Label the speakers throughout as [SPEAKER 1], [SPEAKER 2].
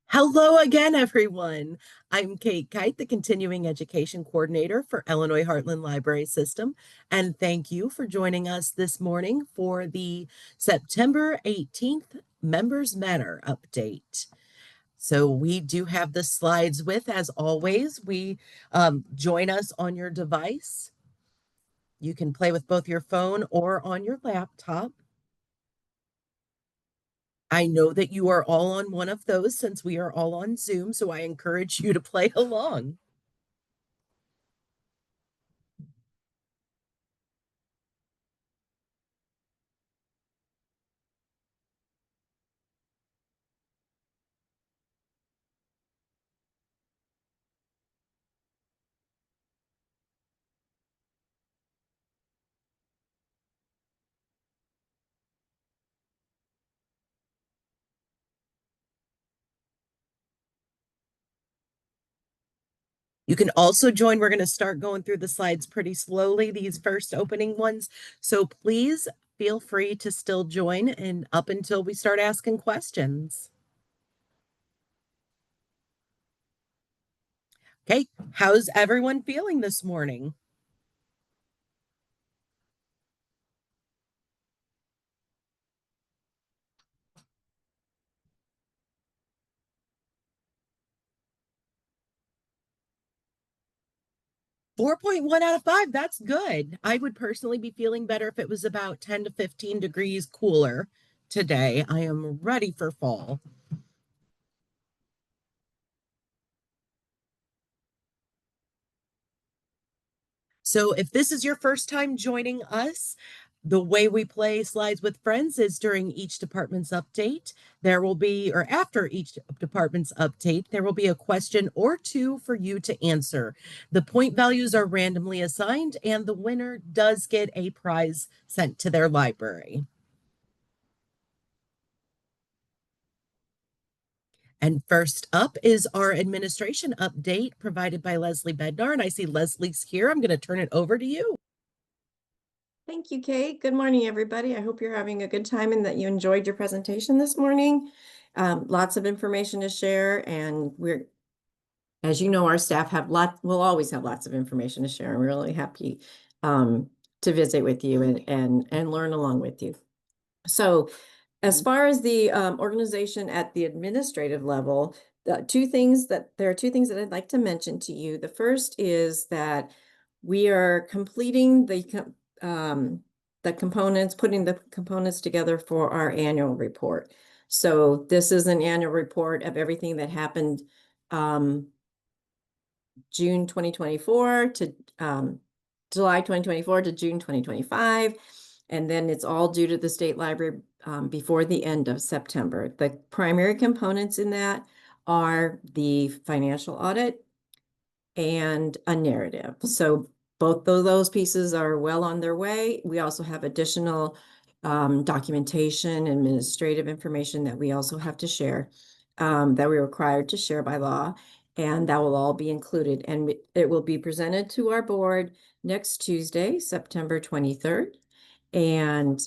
[SPEAKER 1] Hello again, everyone. I'm Kate Kite, the Continuing Education Coordinator for Illinois Heartland Library System, and thank you for joining us this morning for the September 18th Members Matter update. So we do have the slides as always. Join us on your device. You can play with both your phone or on your laptop. I know that you are all on one of those since we are all on Zoom, so I encourage you to play along. You can also join. We're going to start going through the slides pretty slowly, these first opening ones. So please feel free to still join and up until we start asking questions. Okay, how's everyone feeling this morning? 4.1 out of 5, that's good. I would personally be feeling better if it was about 10 to 15 degrees cooler today. I am ready for fall. So if this is your first time joining us, the way we play Slides with Friends is during each department's update. There will be, or after each department's update, there will be a question or two for you to answer. The point values are randomly assigned, and the winner does get a prize sent to their library. And first up is our administration update provided by Leslie Bednar. And I see Leslie's here. I'm going to turn it over to you.
[SPEAKER 2] Thank you, Kate. Good morning, everybody. I hope you're having a good time and that you enjoyed your presentation this morning. Lots of information to share, and as you know, our staff will always have lots of information to share. I'm really happy to visit with you and learn along with you. So as far as the organization at the administrative level, there are two things that I'd like to mention to you. The first is that we are completing the components, putting the components together for our annual report. So this is an annual report of everything that happened June 2024 to July 2024 to June 2025. And then it's all due to the state library before the end of September. The primary components in that are the financial audit and a narrative. So both of those pieces are well on their way. We also have additional documentation, administrative information that we also have to share, that we're required to share by law, and that will all be included. And it will be presented to our board next Tuesday, September 23rd. And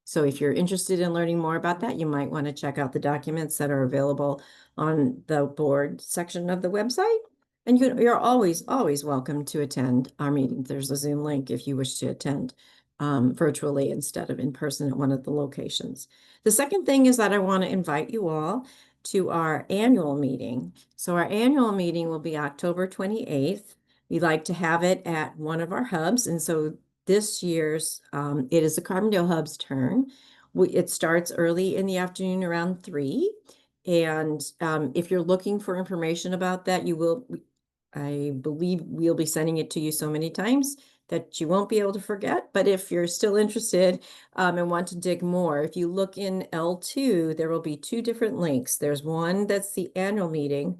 [SPEAKER 2] so if you're interested in learning more about that, you might want to check out the documents that are available on the board section of the website. And you're always welcome to attend our meetings. There's a Zoom link if you wish to attend virtually instead of in person at one of the locations. The second thing is that I want to invite you all to our annual meeting. So our annual meeting will be October 28th. We like to have it at one of our hubs. And so this year's, it is the Carbondale Hub's turn. It starts early in the afternoon around 3. And if you're looking for information about that, I believe we'll be sending it to you so many times that you won't be able to forget. But if you're still interested and want to dig more, if you look in L2, there will be 2 different links. There's one that's the annual meeting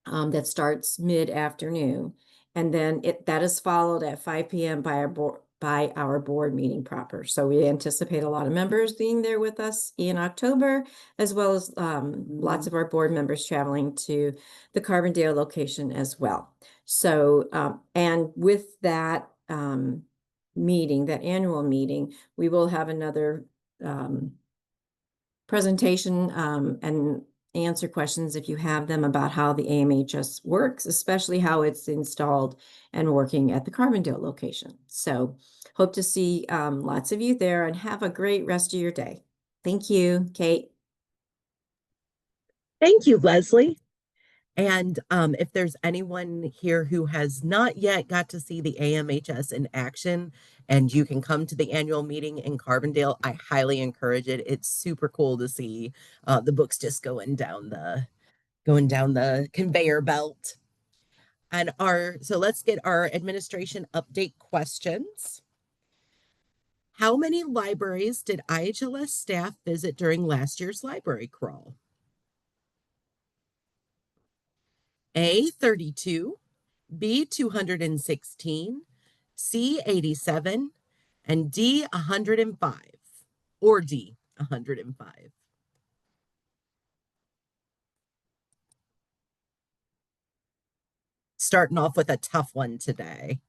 [SPEAKER 2] that starts mid-afternoon. And then that is followed at 5 p.m. by our board meeting proper. So we anticipate a lot of members being there with us in October, as well as lots of our board members traveling to the Carbondale location as well. So, and with that meeting, that annual meeting, we will have another presentation and answer questions if you have them about how the AMHS works, especially how it's installed and working at the Carbondale location. So hope to see lots of you there, and have a great rest of your day. Thank you, Kate.
[SPEAKER 1] Thank you, Leslie. And if there's anyone here who has not yet got to see the AMHS in action, and you can come to the annual meeting in Carbondale, I highly encourage it. It's super cool to see the books just going down the conveyor belt. And so let's get our administration update questions. How many libraries did IHLS staff visit during last year's library crawl? A, 32, B, 216, C, 87, and D, 105, or D, 105. Starting off with a tough one today.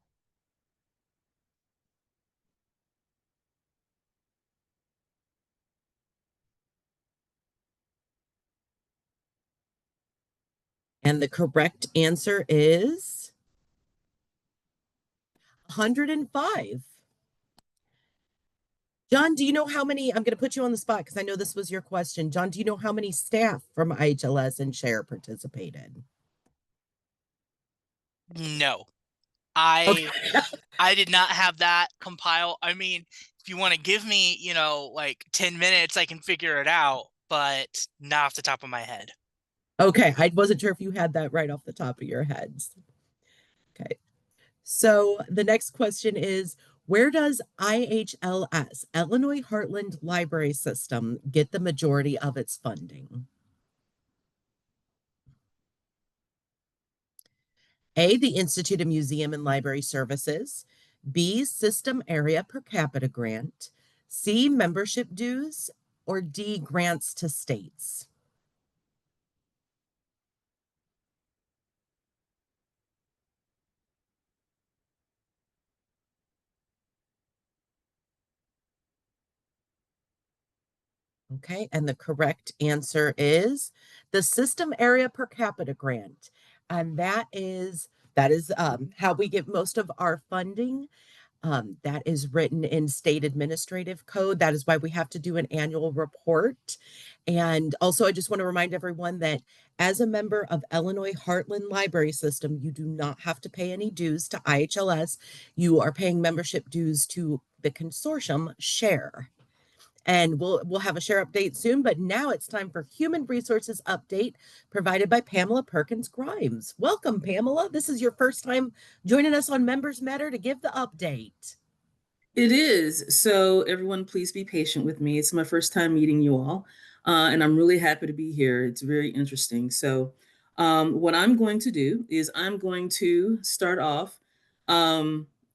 [SPEAKER 1] And the correct answer is 105. John, do you know how many? I'm going to put you on the spot because I know this was your question. John, do you know how many staff from IHLS and Share participated?
[SPEAKER 3] No,
[SPEAKER 1] Okay.
[SPEAKER 3] I did not have that compile. I mean, if you want to give me, like 10 minutes, I can figure it out, but not off the top of my head.
[SPEAKER 1] Okay. I wasn't sure if you had that right off the top of your heads. Okay. So the next question is, where does IHLS, Illinois Heartland Library System, get the majority of its funding? A, the Institute of Museum and Library Services. B, system area per capita grant. C, membership dues. Or D, grants to states. Okay, and the correct answer is the system area per capita grant. And that is how we get most of our funding. That is written in state administrative code. That is why we have to do an annual report. And also, I just want to remind everyone that as a member of Illinois Heartland Library System, you do not have to pay any dues to IHLS. You are paying membership dues to the consortium Share. And we'll have a share update soon, but now it's time for human resources update provided by Pamela Perkins Grimes. Welcome, Pamela. This is your first time joining us on Members Matter to give the update.
[SPEAKER 4] It is. So everyone, please be patient with me. It's my first time meeting you all, and I'm really happy to be here. It's very interesting. So what I'm going to do is I'm going to start off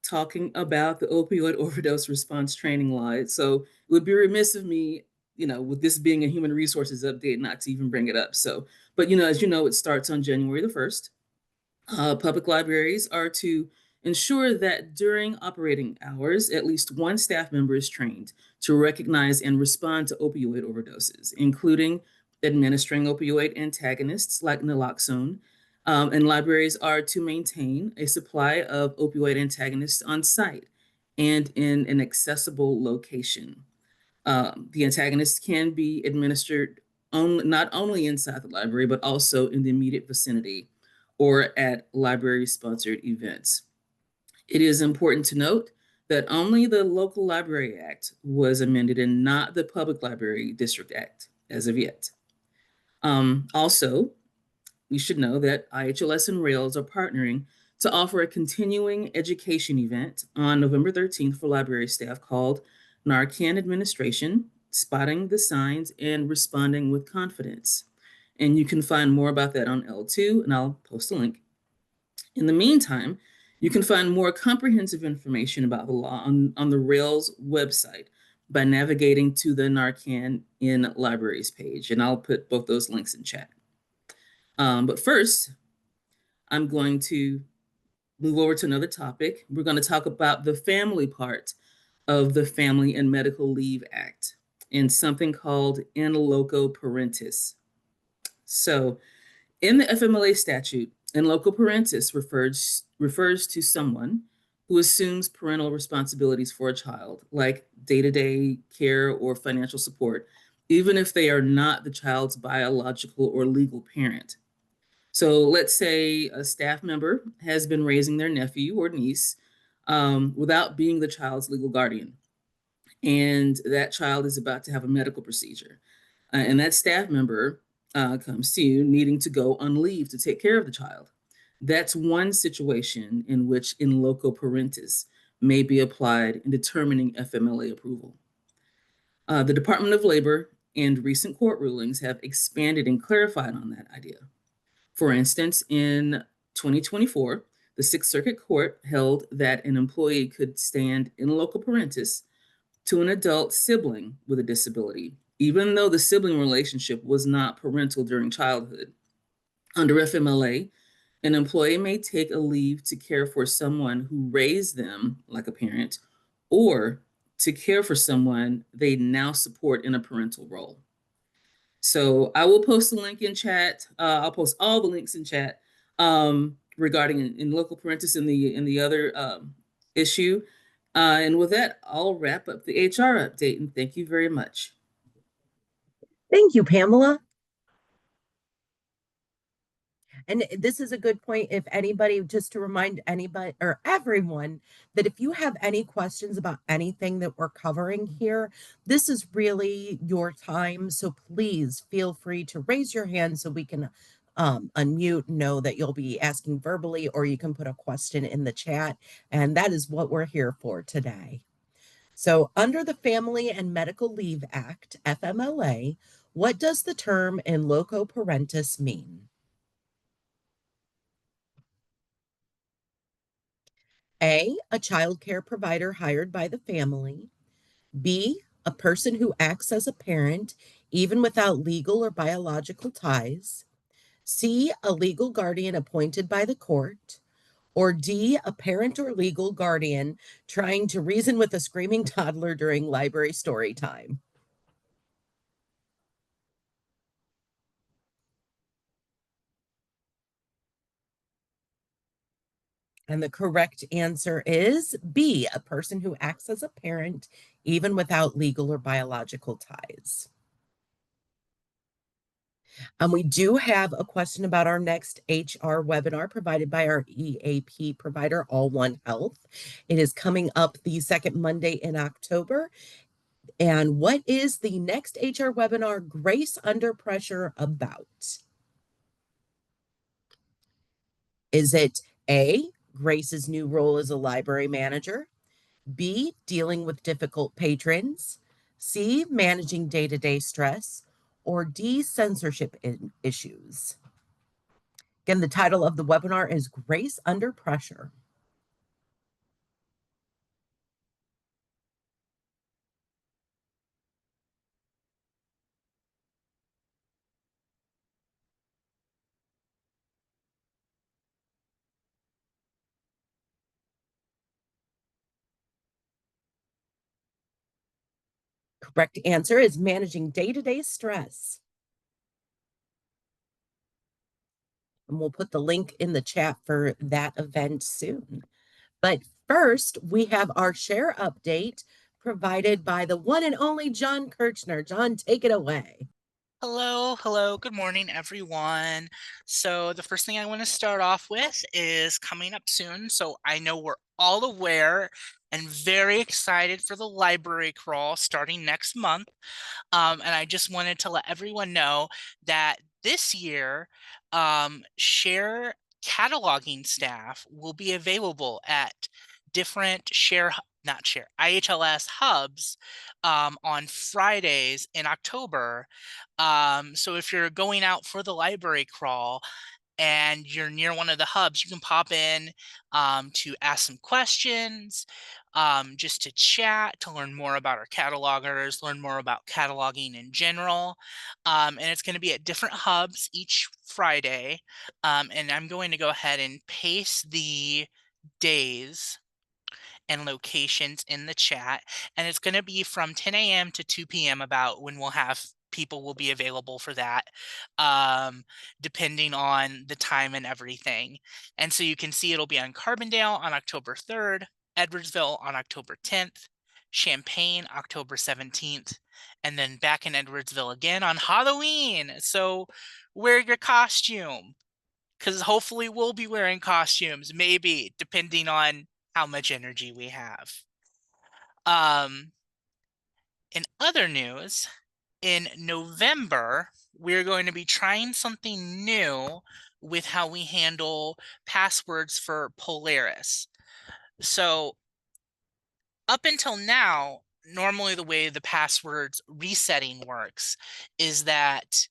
[SPEAKER 4] talking about the opioid overdose response training law. So it would be remiss of me, with this being a human resources update, not to even bring it up. So, but as you know, it starts on January the 1st. Public libraries are to ensure that during operating hours, at least one staff member is trained to recognize and respond to opioid overdoses, including administering opioid antagonists like naloxone. And libraries are to maintain a supply of opioid antagonists on site and in an accessible location. The antagonists can be administered not only inside the library, but also in the immediate vicinity or at library-sponsored events. It is important to note that only the Local Library Act was amended and not the Public Library District Act as of yet. Also, we should know that IHLS and Rails are partnering to offer a continuing education event on November 13th for library staff called Narcan Administration, Spotting the Signs and Responding with Confidence. And you can find more about that on L2, and I'll post a link. In the meantime, you can find more comprehensive information about the law on the Rails website by navigating to the Narcan in Libraries page, and I'll put both those links in chat. But first, I'm going to move over to another topic. We're going to talk about the family part of the Family and Medical Leave Act. in something called in loco parentis. So in the FMLA statute, in loco parentis refers to someone who assumes parental responsibilities for a child, like day-to-day care or financial support, even if they are not the child's biological or legal parent. So let's say a staff member has been raising their nephew or niece without being the child's legal guardian, and that child is about to have a medical procedure. And that staff member comes to you needing to go on leave to take care of the child. That's one situation in which in loco parentis may be applied in determining FMLA approval. The Department of Labor and recent court rulings have expanded and clarified on that idea. For instance, in 2024, the Sixth Circuit Court held that an employee could stand in loco parentis to an adult sibling with a disability, even though the sibling relationship was not parental during childhood. Under FMLA, an employee may take a leave to care for someone who raised them like a parent, or to care for someone they now support in a parental role. So I will post the link in chat. I'll post all the links in chat regarding in loco parentis in the other issue. And with that, I'll wrap up the HR update, and thank you very much.
[SPEAKER 1] Thank you, Pamela. And this is a good point. If anybody, just to remind anybody or everyone that if you have any questions about anything that we're covering here, this is really your time. So please feel free to raise your hand so we can unmute, know that you'll be asking verbally, or you can put a question in the chat. And that is what we're here for today. So under the Family and Medical Leave Act, FMLA, what does the term in loco parentis mean? A, a child care provider hired by the family. B, a person who acts as a parent even without legal or biological ties. C, a legal guardian appointed by the court. Or D, a parent or legal guardian trying to reason with a screaming toddler during library story time. And the correct answer is B, a person who acts as a parent even without legal or biological ties. We do have a question about our next HR webinar provided by our EAP provider, All One Health. It is coming up the second Monday in October. And what is the next HR webinar, Grace Under Pressure, about? Is it A, Grace's new role as a library manager? B, dealing with difficult patrons? C, managing day-to-day stress? Or D, censorship issues? Again, the title of the webinar is Grace Under Pressure. Correct answer is managing day-to-day stress. And we'll put the link in the chat for that event soon. But first, we have our share update provided by the one and only John Kirchner. John, take it away.
[SPEAKER 3] Hello, good morning, everyone. So the first thing I want to start off with is coming up soon. So I know we're all aware and very excited for the library crawl starting next month. And I just wanted to let everyone know that this year, share cataloging staff will be available at different IHLS hubs on Fridays in October. So if you're going out for the library crawl and you're near one of the hubs, you can pop in to ask some questions, just to chat, to learn more about our catalogers, learn more about cataloging in general. And it's going to be at different hubs each Friday. And I'm going to go ahead and paste the days and locations in the chat. And it's going to be from 10 a.m. to 2 p.m. about when we'll have people will be available for that, depending on the time and everything. And so you can see it'll be on Carbondale on October 3rd, Edwardsville on October 10th, Champaign October 17th, and then back in Edwardsville again on Halloween. So wear your costume, because hopefully we'll be wearing costumes, maybe, depending on how much energy we have. In other news, in November, we're going to be trying something new with how we handle passwords for Polaris. So up until now, normally the way the passwords resetting works is that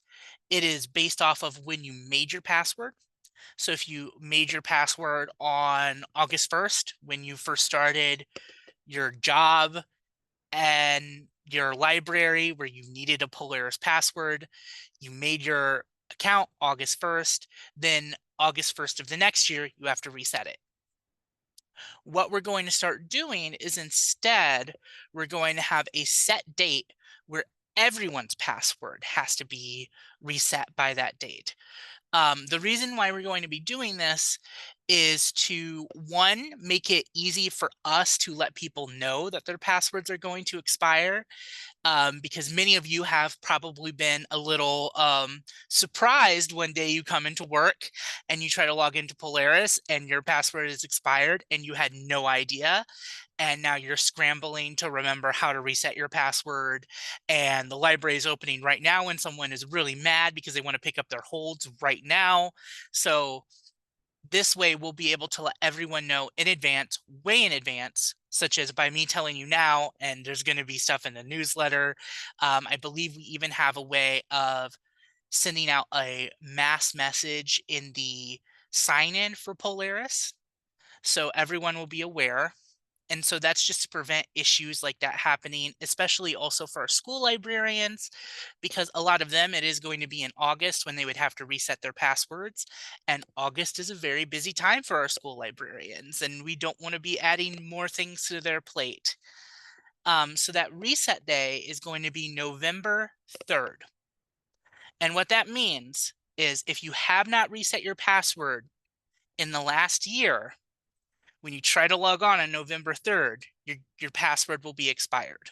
[SPEAKER 3] it is based off of when you made your password. So if you made your password on August 1st, when you first started your job and your library where you needed a Polaris password, you made your account August 1st, then August 1st of the next year, you have to reset it. What we're going to start doing is instead, we're going to have a set date where everyone's password has to be reset by that date. The reason why we're going to be doing this is to, one, make it easy for us to let people know that their passwords are going to expire, because many of you have probably been a little surprised one day you come into work and you try to log into Polaris and your password is expired and you had no idea. And now you're scrambling to remember how to reset your password. And the library is opening right now and someone is really mad because they want to pick up their holds right now. So this way we'll be able to let everyone know in advance, way in advance, such as by me telling you now, and there's going to be stuff in the newsletter. I believe we even have a way of sending out a mass message in the sign-in for Polaris, so everyone will be aware. And so that's just to prevent issues like that happening, especially also for our school librarians, because a lot of them, it is going to be in August when they would have to reset their passwords. And August is a very busy time for our school librarians, and we don't want to be adding more things to their plate. So that reset day is going to be November 3rd. And what that means is if you have not reset your password in the last year, when you try to log on November 3rd, your password will be expired.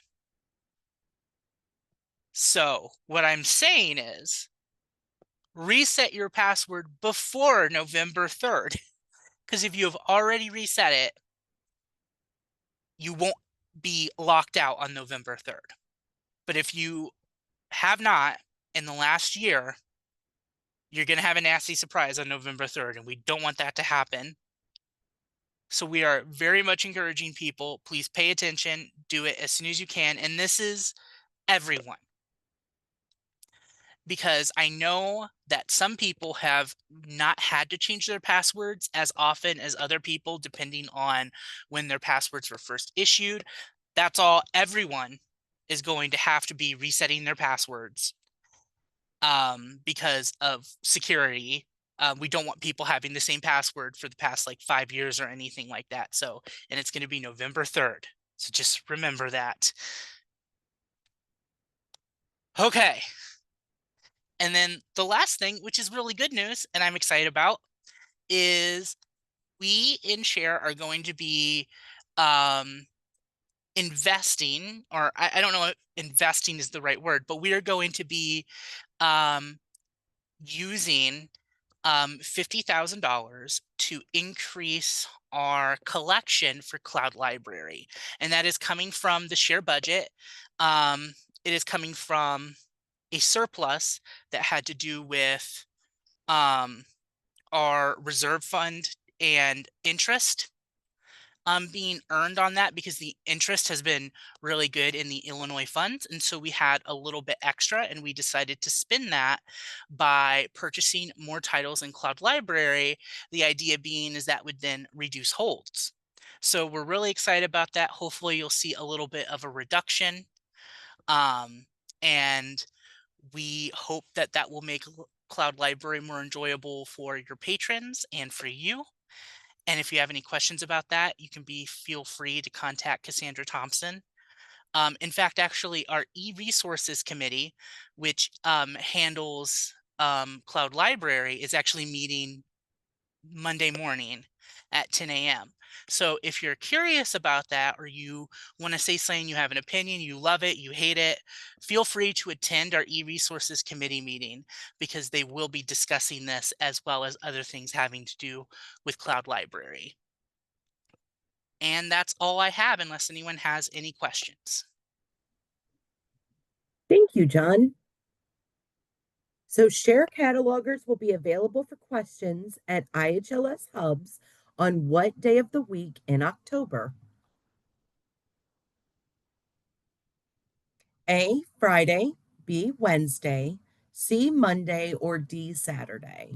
[SPEAKER 3] So what I'm saying is reset your password before November 3rd, because if you have already reset it, you won't be locked out on November 3rd. But if you have not in the last year, you're going to have a nasty surprise on November 3rd, and we don't want that to happen. So we are very much encouraging people, please pay attention, do it as soon as you can. And this is everyone, because I know that some people have not had to change their passwords as often as other people, depending on when their passwords were first issued. That's all. Everyone is going to have to be resetting their passwords because of security. We don't want people having the same password for the past like 5 years or anything like that. So, and it's going to be November 3rd. So just remember that. Okay. And then the last thing, which is really good news and I'm excited about, is we in Share are going to be investing, or I don't know if investing is the right word, but we are going to be using $50,000 to increase our collection for Cloud Library. And that is coming from the Share budget. It is coming from a surplus that had to do with our reserve fund and interest being earned on that, because the interest has been really good in the Illinois funds. And so we had a little bit extra and we decided to spend that by purchasing more titles in Cloud Library. The idea being is that would then reduce holds. So we're really excited about that. Hopefully you'll see a little bit of a reduction. And we hope that that will make Cloud Library more enjoyable for your patrons and for you. And if you have any questions about that, you can feel free to contact Cassandra Thompson. In fact, actually, our e-resources committee, which handles Cloud Library, is actually meeting Monday morning at 10 a.m. So if you're curious about that, or you want to say something, you have an opinion, you love it, you hate it, feel free to attend our e-resources committee meeting, because they will be discussing this as well as other things having to do with Cloud Library. And that's all I have, unless anyone has any questions.
[SPEAKER 1] Thank you, John. So share catalogers will be available for questions at IHLS hubs on what day of the week in October? A, Friday, B, Wednesday, C, Monday, or D, Saturday?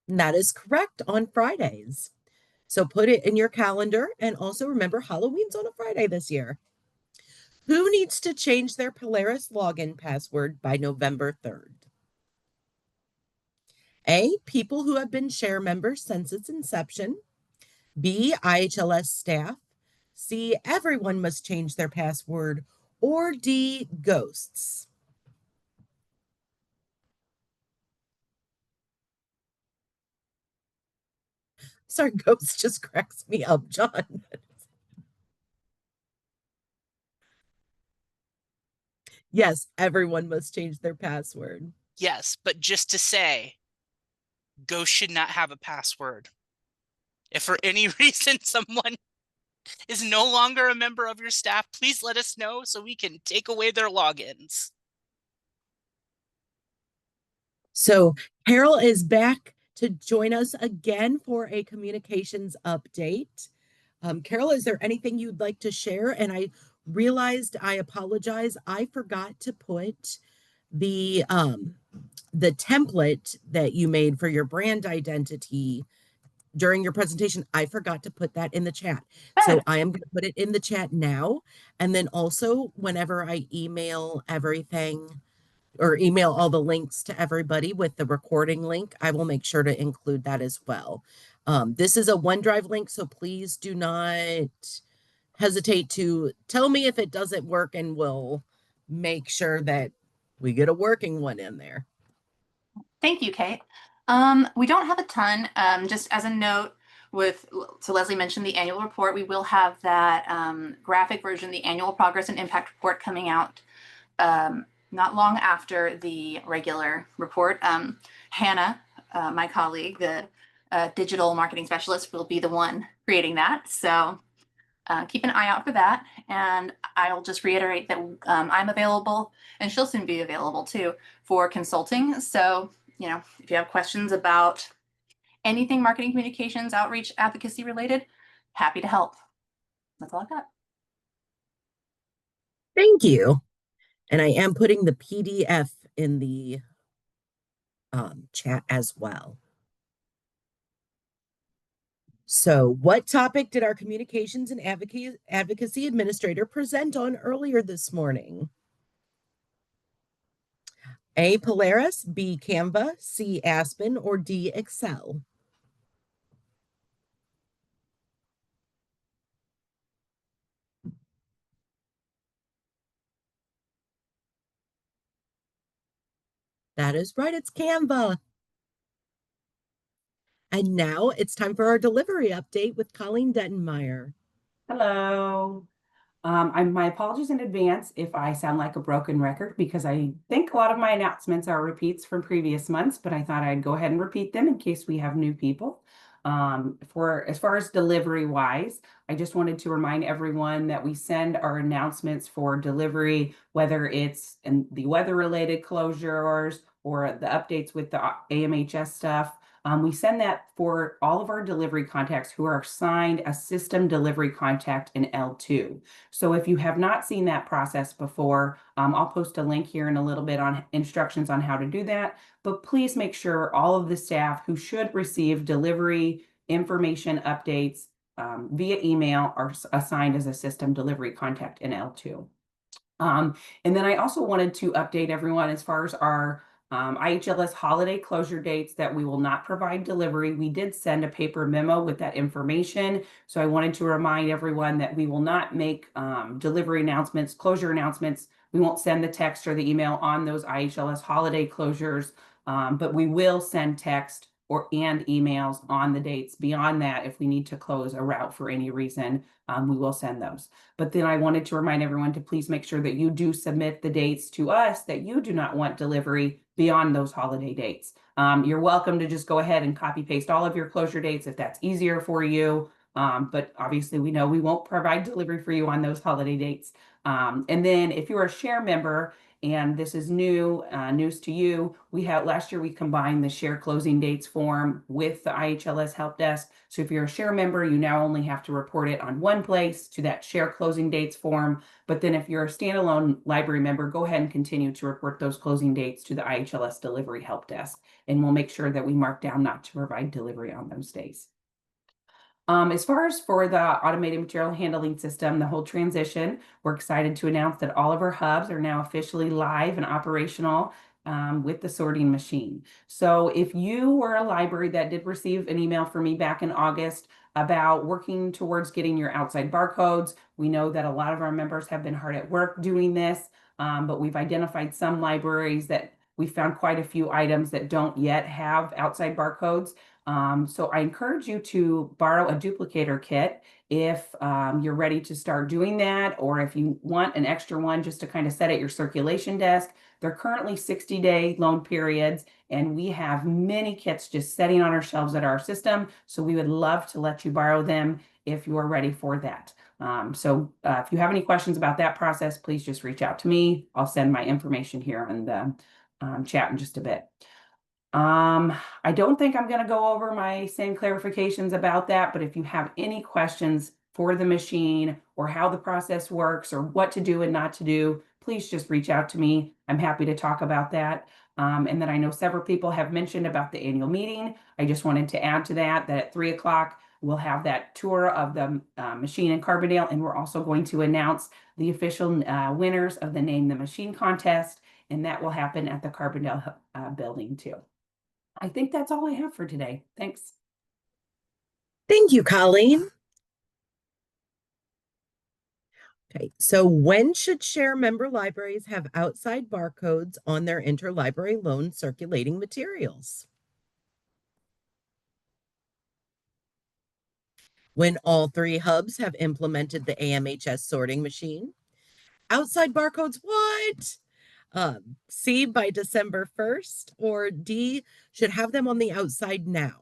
[SPEAKER 1] And that is correct, on Fridays. So put it in your calendar, and also remember Halloween's on a Friday this year. Who needs to change their Polaris login password by November 3rd? A, people who have been share members since its inception. B, IHLS staff. C, everyone must change their password. Or D, ghosts. Sorry, ghosts just cracks me up, John. Yes, everyone must change their password.
[SPEAKER 3] Yes, but just to say, Ghost should not have a password. If for any reason someone is no longer a member of your staff, please let us know so we can take away their logins.
[SPEAKER 1] So Carol is back to join us again for a communications update. Carol, is there anything you'd like to share? And I realized, I apologize, I forgot to put the template that you made for your brand identity during your presentation. I forgot to put that in the chat. So I am going to put it in the chat now. And then also, whenever I email everything, or email all the links to everybody with the recording link, I will make sure to include that as well. This is a OneDrive link, so please do not hesitate to tell me if it doesn't work, and we'll make sure that we get a working one in there.
[SPEAKER 5] Thank you, Kate. We don't have a ton. Just as a note, so Leslie mentioned the annual report. We will have that graphic version, the annual progress and impact report, coming out not long after the regular report. Hannah, my colleague, the digital marketing specialist, will be the one creating that. So keep an eye out for that. And I'll just reiterate that I'm available, and she'll soon be available too, for consulting. So, you know, if you have questions about anything marketing, communications, outreach, advocacy related, happy to help. That's all I've got.
[SPEAKER 1] Thank you. And I am putting the PDF in the chat as well. So what topic did our communications and advocacy administrator present on earlier this morning? A, Polaris, B, Canva, C, Aspen, or D, Excel? That is right, it's Canva. And now it's time for our delivery update with Colleen Dettenmeyer.
[SPEAKER 6] Hello. My apologies in advance if I sound like a broken record, because I think a lot of my announcements are repeats from previous months, but I thought I'd go ahead and repeat them in case we have new people. As far as delivery wise, I just wanted to remind everyone that we send our announcements for delivery, whether it's in the weather related closures or the updates with the AMHS stuff. We send that for all of our delivery contacts who are assigned a system delivery contact in L2. So if you have not seen that process before, I'll post a link here in a little bit on instructions on how to do that. But please make sure all of the staff who should receive delivery information updates via email are assigned as a system delivery contact in L2. And then I also wanted to update everyone as far as our IHLS holiday closure dates that we will not provide delivery. We did send a paper memo with that information. So I wanted to remind everyone that we will not make delivery announcements, closure announcements. We won't send the text or the email on those IHLS holiday closures, but we will send text and emails on the dates. Beyond that, if we need to close a route for any reason, we will send those. But then I wanted to remind everyone to please make sure that you do submit the dates to us that you do not want delivery beyond those holiday dates. You're welcome to just go ahead and copy paste all of your closure dates if that's easier for you. But obviously we know we won't provide delivery for you on those holiday dates. And then if you're a share member, and this is news to you, last year we combined the share closing dates form with the IHLS help desk. So if you're a share member, you now only have to report it on one place to that share closing dates form. But then if you're a standalone library member, go ahead and continue to report those closing dates to the IHLS delivery help desk. And we'll make sure that we mark down not to provide delivery on those days. As far as for the automated material handling system, the whole transition, we're excited to announce that all of our hubs are now officially live and operational with the sorting machine. So if you were a library that did receive an email from me back in August about working towards getting your outside barcodes, we know that a lot of our members have been hard at work doing this, but we've identified some libraries that we found quite a few items that don't yet have outside barcodes. So I encourage you to borrow a duplicator kit if you're ready to start doing that, or if you want an extra one just to kind of set at your circulation desk. They're currently 60-day loan periods, and we have many kits just sitting on our shelves at our system. So we would love to let you borrow them if you are ready for that. If you have any questions about that process, please just reach out to me. I'll send my information here in the chat in just a bit. I don't think I'm going to go over my same clarifications about that, but if you have any questions for the machine or how the process works or what to do and not to do, please just reach out to me. I'm happy to talk about that. And then I know several people have mentioned about the annual meeting. I just wanted to add to that at 3 o'clock, we'll have that tour of the machine in Carbondale, and we're also going to announce the official winners of the Name the Machine contest, and that will happen at the Carbondale building too. I think that's all I have for today. Thanks.
[SPEAKER 1] Thank you, Colleen. Okay, so when should share member libraries have outside barcodes on their interlibrary loan circulating materials? When all 3 hubs have implemented the AMHS sorting machine. Outside barcodes, what? C, by December 1st, or D, should have them on the outside now.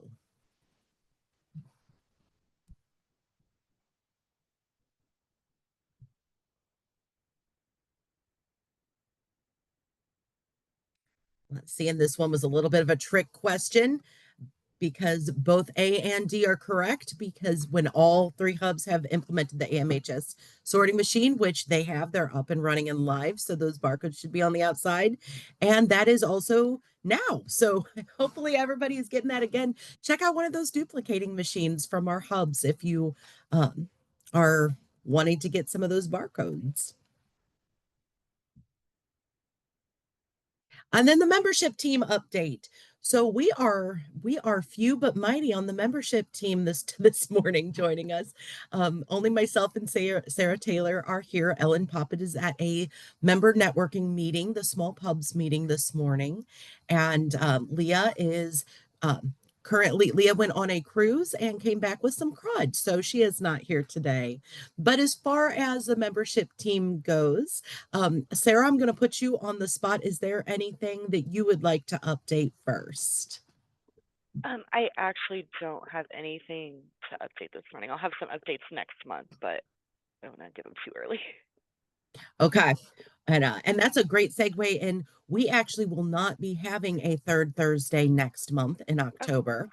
[SPEAKER 1] Let's see, and this one was a little bit of a trick question because both A and D are correct, because when all 3 hubs have implemented the AMHS sorting machine, which they have, they're up and running and live, so those barcodes should be on the outside, and that is also now. So hopefully everybody is getting that. Again, check out one of those duplicating machines from our hubs if you are wanting to get some of those barcodes. And then the membership team update. So we are few but mighty on the membership team this morning joining us. Only myself and Sarah Taylor are here. Ellen Poppet is at a member networking meeting, the small pubs meeting this morning. And Leah is currently, Leah went on a cruise and came back with some crud, so she is not here today. But as far as the membership team goes, Sarah, I'm going to put you on the spot. Is there anything that you would like to update first?
[SPEAKER 7] I actually don't have anything to update this morning. I'll have some updates next month, but I don't want to give them too early.
[SPEAKER 1] Okay. And that's a great segue. And we actually will not be having a 3rd Thursday next month in October.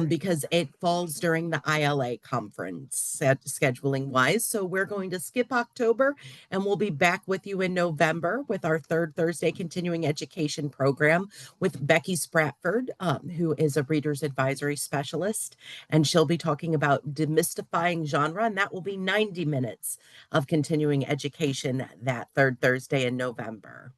[SPEAKER 1] because it falls during the ILA conference scheduling wise. So we're going to skip October and we'll be back with you in November with our third Thursday continuing education program with Becky Spratford, who is a reader's advisory specialist. And she'll be talking about demystifying genre, and that will be 90 minutes of continuing education that third Thursday in November.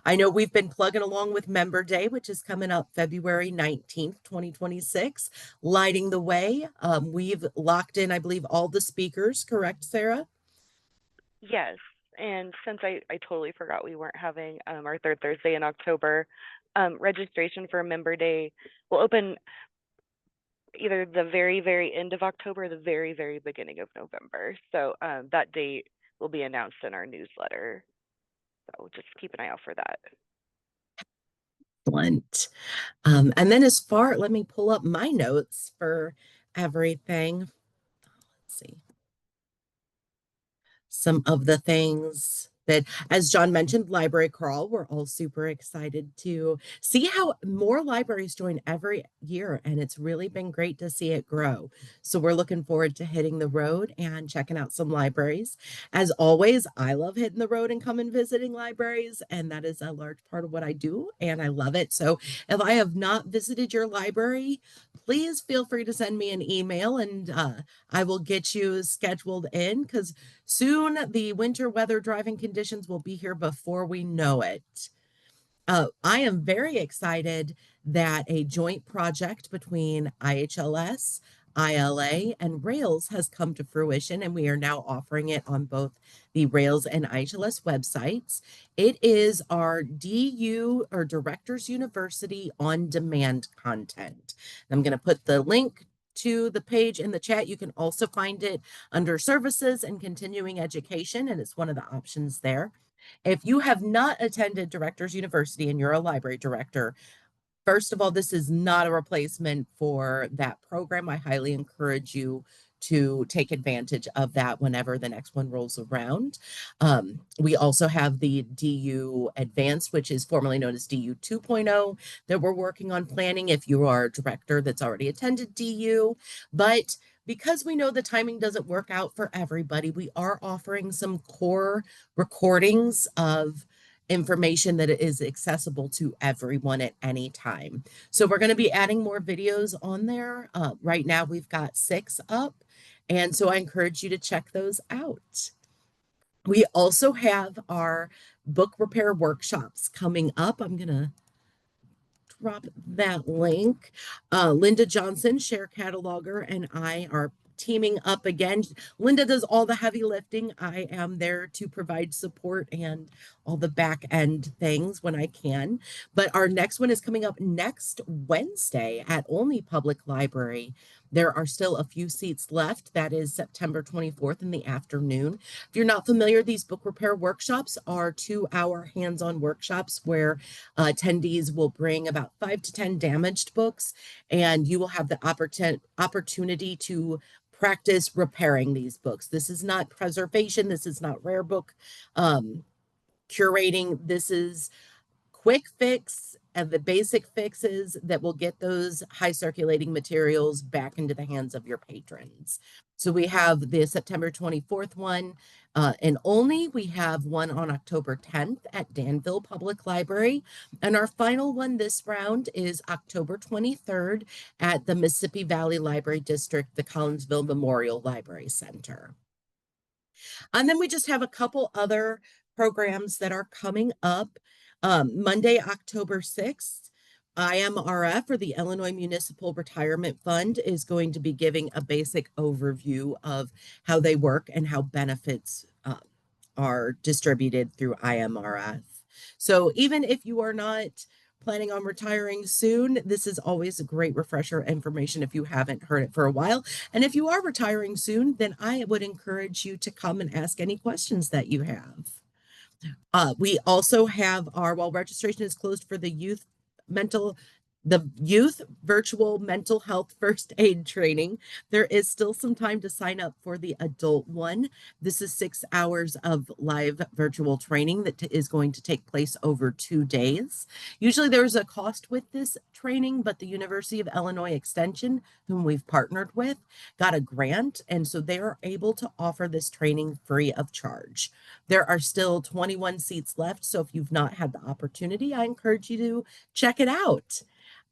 [SPEAKER 1] I know we've been plugging along with Member Day, which is coming up February 19th, 2026, lighting the way. We've locked in, I believe, all the speakers, correct, Sarah?
[SPEAKER 7] Yes, and since I totally forgot we weren't having our third Thursday in October, registration for Member Day will open either the very, very end of October or the very, very beginning of November. So that date will be announced in our newsletter. So just keep an eye out for that.
[SPEAKER 1] Excellent. And then let me pull up my notes for everything. Let's see. Some of the things that, as John mentioned, library crawl, we're all super excited to see how more libraries join every year, and it's really been great to see it grow. So we're looking forward to hitting the road and checking out some libraries. As always, I love hitting the road and coming visiting libraries, and that is a large part of what I do, and I love it. So if I have not visited your library, please feel free to send me an email, and I will get you scheduled in, because soon the winter weather driving conditions will be here before we know it. I am very excited that a joint project between IHLS, ILA, and Rails has come to fruition, and we are now offering it on both the Rails and IHLS websites. It is our DU, or Directors University on Demand content. I'm going to put the link to the page in the chat. You can also find it under services and continuing education, and it's one of the options there. If you have not attended Directors University and you're a library director, first of all, this is not a replacement for that program. I highly encourage you to take advantage of that whenever the next one rolls around. We also have the DU Advanced, which is formerly known as DU 2.0, that we're working on planning if you are a director that's already attended DU. But because we know the timing doesn't work out for everybody, we are offering some core recordings of information that is accessible to everyone at any time. So we're going to be adding more videos on there. Right now we've got 6 up, and so I encourage you to check those out. We also have our book repair workshops coming up. I'm going to drop that link. Linda Johnson, share cataloger, and I are teaming up again. Linda does all the heavy lifting. I am there to provide support and all the back end things when I can. But our next one is coming up next Wednesday at Olney Public Library. There are still a few seats left. That is September 24th in the afternoon. If you're not familiar, these book repair workshops are 2-hour hands-on workshops where attendees will bring about 5 to 10 damaged books, and you will have the opportunity to practice repairing these books. This is not preservation. This is not rare book curating. This is quick fix and the basic fixes that will get those high circulating materials back into the hands of your patrons. So we have the September 24th one in Olney. We have one on October 10th at Danville Public Library. And our final one this round is October 23rd at the Mississippi Valley Library District, the Collinsville Memorial Library Center. And then we just have a couple other programs that are coming up. Monday, October 6th, IMRF, or the Illinois Municipal Retirement Fund, is going to be giving a basic overview of how they work and how benefits are distributed through IMRF. So even if you are not planning on retiring soon, this is always a great refresher information if you haven't heard it for a while. And if you are retiring soon, then I would encourage you to come and ask any questions that you have. We also have while registration is closed for the youth mental the youth virtual mental health first aid training. There is still some time to sign up for the adult one. This is 6 hours of live virtual training that is going to take place over 2 days. Usually there's a cost with this training, but the University of Illinois Extension, whom we've partnered with, got a grant, and so they are able to offer this training free of charge. There are still 21 seats left, so if you've not had the opportunity, I encourage you to check it out.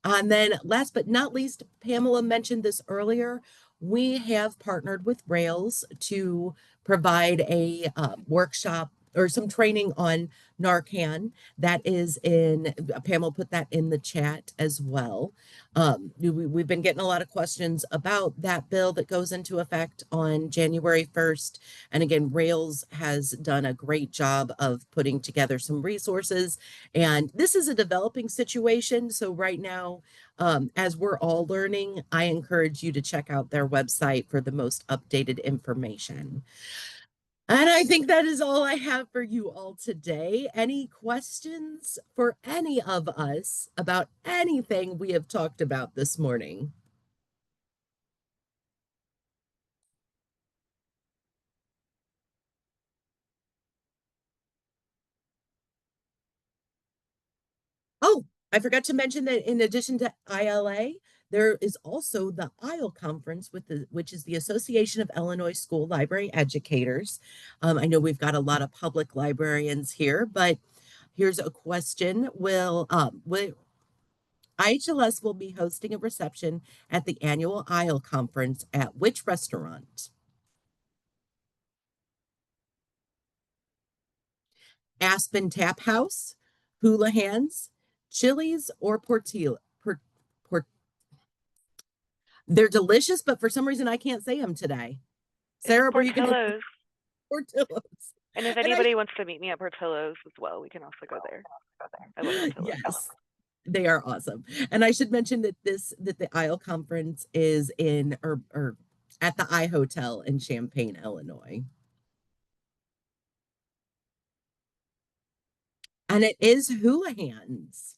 [SPEAKER 1] And then last but not least, Pamela mentioned this earlier. We have partnered with Rails to provide a workshop or some training on Narcan. That is in, Pamela put that in the chat as well. We've been getting a lot of questions about that bill that goes into effect on January 1st. And again, Rails has done a great job of putting together some resources. And this is a developing situation. So right now, as we're all learning, I encourage you to check out their website for the most updated information. And I think that is all I have for you all today. Any questions for any of us about anything we have talked about this morning? Oh, I forgot to mention that in addition to ILA, there is also the ISLE conference which is the Association of Illinois School Library Educators. I know we've got a lot of public librarians here, but here's a question. Will IHLS will be hosting a reception at the annual ISLE conference at which restaurant? Aspen Tap House, Houlihan's, Chili's, or Portillo? They're delicious, but for some reason I can't say them today. Sarah, were you going to
[SPEAKER 7] Portillo's.
[SPEAKER 1] Portillo's?
[SPEAKER 7] And if anybody wants to meet me at Portillo's as well, we can also go there. I love Portillo's.
[SPEAKER 1] Yes, they are awesome. And I should mention that the ISLE conference is in or at the I Hotel in Champaign, Illinois. And it is Houlihan's.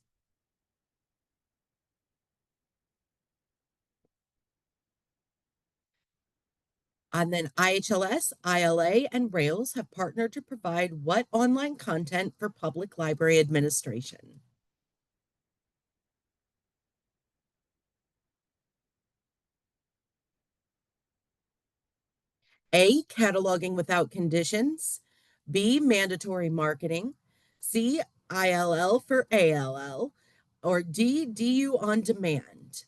[SPEAKER 1] And then IHLS, ILA, and Rails have partnered to provide what online content for public library administration? A, cataloging without conditions. B, mandatory marketing. C, ILL for ALL. Or D, DU on demand.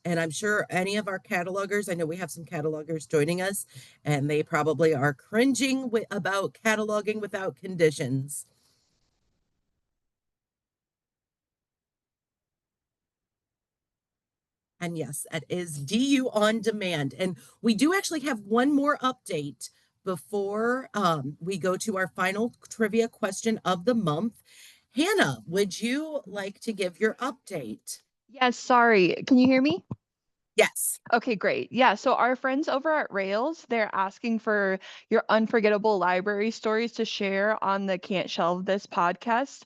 [SPEAKER 1] And I'm sure any of our catalogers, I know we have some catalogers joining us, and they probably are cringing about cataloging without conditions. And yes, it is DU on demand. And we do actually have one more update before we go to our final trivia question of the month. Hannah, would you like to give your update?
[SPEAKER 8] Yes, sorry. Can you hear me?
[SPEAKER 1] Yes.
[SPEAKER 8] Okay, great. Yeah, so our friends over at Rails, they're asking for your unforgettable library stories to share on the Can't Shelve This podcast.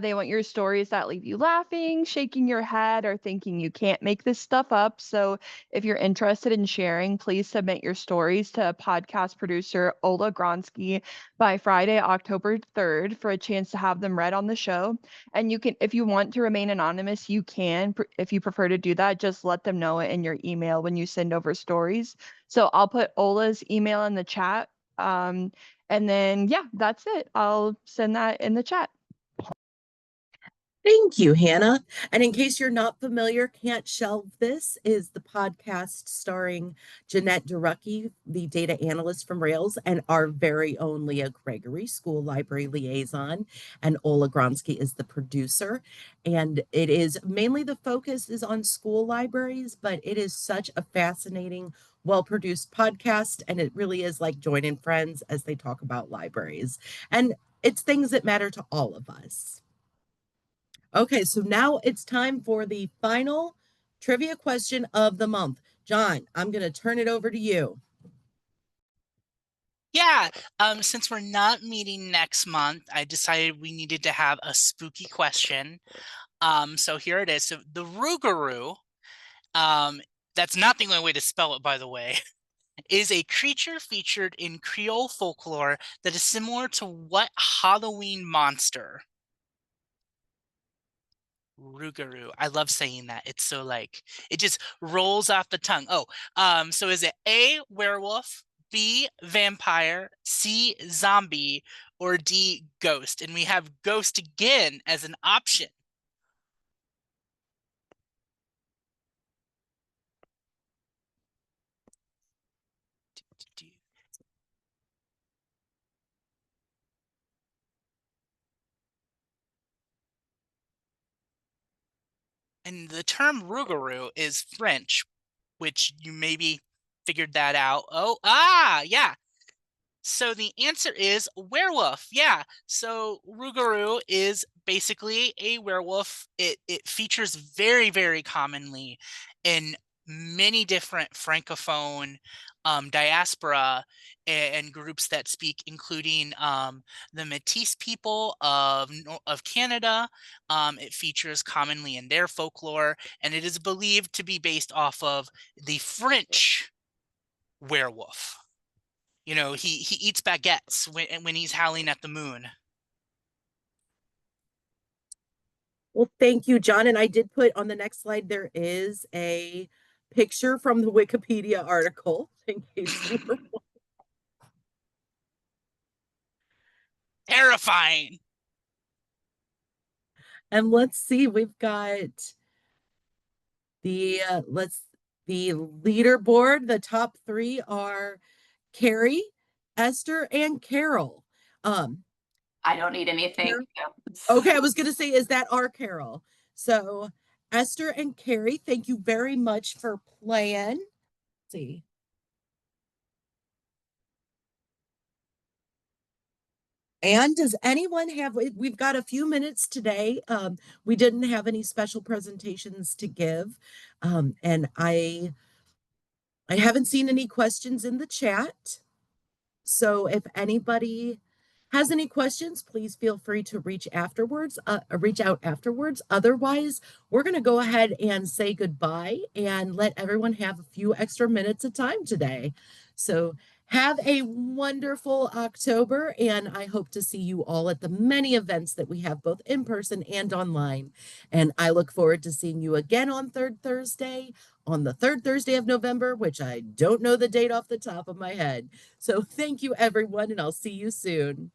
[SPEAKER 8] They want your stories that leave you laughing, shaking your head, or thinking you can't make this stuff up. So if you're interested in sharing, please submit your stories to podcast producer Ola Gronsky by Friday, October 3rd for a chance to have them read on the show. And you can, if you want to remain anonymous, you can. If you prefer to do that, just let them know it in your email when you send over stories. So I'll put Ola's email in the chat. And then, yeah, that's it. I'll send that in the chat.
[SPEAKER 1] Thank you, Hannah. And in case you're not familiar, Can't Shelve This is the podcast starring Jeanette Durucki, the data analyst from Rails, and our very own Leah Gregory, school library liaison, and Ola Gronsky is the producer. And it is mainly the focus is on school libraries, but it is such a fascinating, well-produced podcast, and it really is like joining friends as they talk about libraries. And it's things that matter to all of us. Okay, so now it's time for the final trivia question of the month. John, I'm going to turn it over to you.
[SPEAKER 3] Yeah, since we're not meeting next month, I decided we needed to have a spooky question. So here it is. So the Rougarou, that's not the only way to spell it, by the way, is a creature featured in Creole folklore that is similar to what Halloween monster? Rougarou. I love saying that. It's so like it just rolls off the tongue. Oh, so is it A, werewolf, B, vampire, C, zombie, or D, ghost? And we have ghost again as an option. And the term Rougarou is French, which you maybe figured that out. Oh, yeah. So the answer is werewolf. Yeah. So Rougarou is basically a werewolf. It features very, very commonly in many different francophone diaspora and groups that speak, including the Métis people of Canada. It features commonly in their folklore, and it is believed to be based off of the French werewolf. You know, he eats baguettes when he's howling at the moon.
[SPEAKER 1] Well, thank you, John. And I did put on the next slide, there is a picture from the Wikipedia article in case you were.
[SPEAKER 3] Terrifying.
[SPEAKER 1] And let's see, we've got the the leaderboard. The top three are Carrie, Esther, and Carol.
[SPEAKER 5] I don't need anything.
[SPEAKER 1] Okay, I was gonna say, is that our Carol? So Esther and Carrie, thank you very much for playing. Let's see. And does anyone have, we've got a few minutes today. We didn't have any special presentations to give. And I haven't seen any questions in the chat. So if anybody has any questions, please feel free to reach out afterwards. Otherwise, we're going to go ahead and say goodbye and let everyone have a few extra minutes of time today. So have a wonderful October, and I hope to see you all at the many events that we have both in person and online. And I look forward to seeing you again on the third Thursday of November, which I don't know the date off the top of my head. So thank you, everyone, and I'll see you soon.